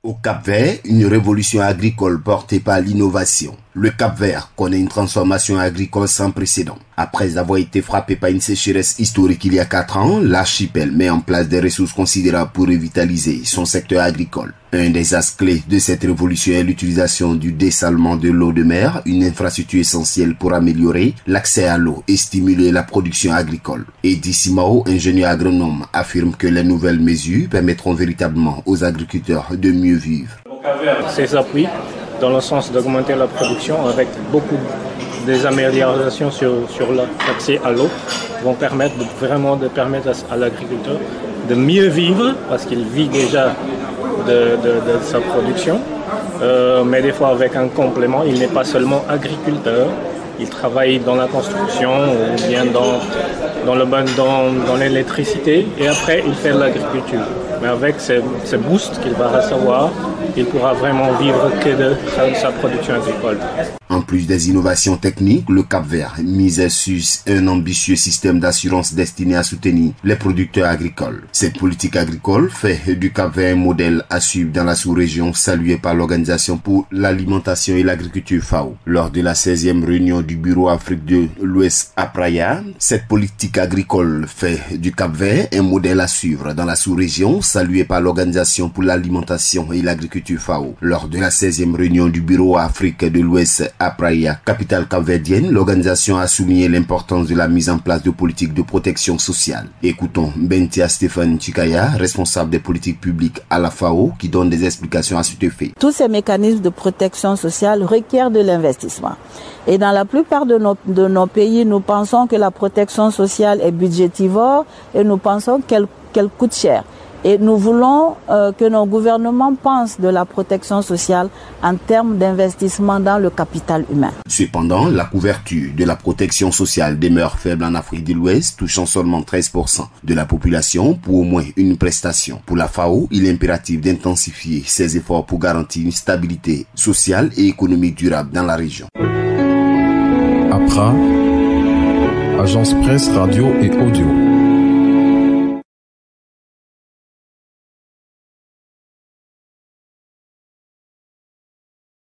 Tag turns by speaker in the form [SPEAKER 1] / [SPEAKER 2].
[SPEAKER 1] Au Cap-Vert, une révolution agricole portée par l'innovation. Le Cap-Vert connaît une transformation agricole sans précédent. Après avoir été frappé par une sécheresse historique il y a 4 ans, l'archipel met en place des ressources considérables pour revitaliser son secteur agricole. Un des axes clés de cette révolution est l'utilisation du dessalement de l'eau de mer, une infrastructure essentielle pour améliorer l'accès à l'eau et stimuler la production agricole. Edi Simao, ingénieur agronome, affirme que les nouvelles mesures permettront véritablement aux agriculteurs de mieux vivre.
[SPEAKER 2] Ces appuis dans le sens d'augmenter la production avec beaucoup des améliorations sur l'accès à l'eau vont permettre à l'agriculteur de mieux vivre parce qu'il vit déjà de sa production, mais des fois avec un complément. Il n'est pas seulement agriculteur, il travaille dans la construction ou bien dans l'électricité et après il fait de l'agriculture. Mais avec ces boosts qu'il va recevoir, il pourra vraiment vivre que de sa production agricole.
[SPEAKER 1] En plus des innovations techniques, le Cap-Vert mise sur un ambitieux système d'assurance destiné à soutenir les producteurs agricoles. Cette politique agricole fait du Cap-Vert un modèle à suivre dans la sous-région saluée par l'Organisation pour l'alimentation et l'agriculture FAO. Lors de la 16e réunion du Bureau Afrique de l'Ouest à Praia, cette politique agricole fait du Cap-Vert un modèle à suivre dans la sous-région saluée par l'Organisation pour l'alimentation et l'agriculture FAO. Lors de la 16e réunion du Bureau Afrique de l'Ouest à Praia, capitale capverdienne, l'organisation a souligné l'importance de la mise en place de politiques de protection sociale. Écoutons Bentia Stéphane Chikaya, responsable des politiques publiques à la FAO, qui donne des explications à cet effet.
[SPEAKER 3] Tous ces mécanismes de protection sociale requièrent de l'investissement. Et dans la plupart de nos pays, nous pensons que la protection sociale est budgétivore et nous pensons qu'elle coûte cher. Et nous voulons que nos gouvernements pensent de la protection sociale en termes d'investissement dans le capital humain.
[SPEAKER 1] Cependant, la couverture de la protection sociale demeure faible en Afrique de l'Ouest, touchant seulement 13% de la population pour au moins une prestation. Pour la FAO, il est impératif d'intensifier ses efforts pour garantir une stabilité sociale et économique durable dans la région.
[SPEAKER 4] APRA, Agence Presse, Radio et Audio.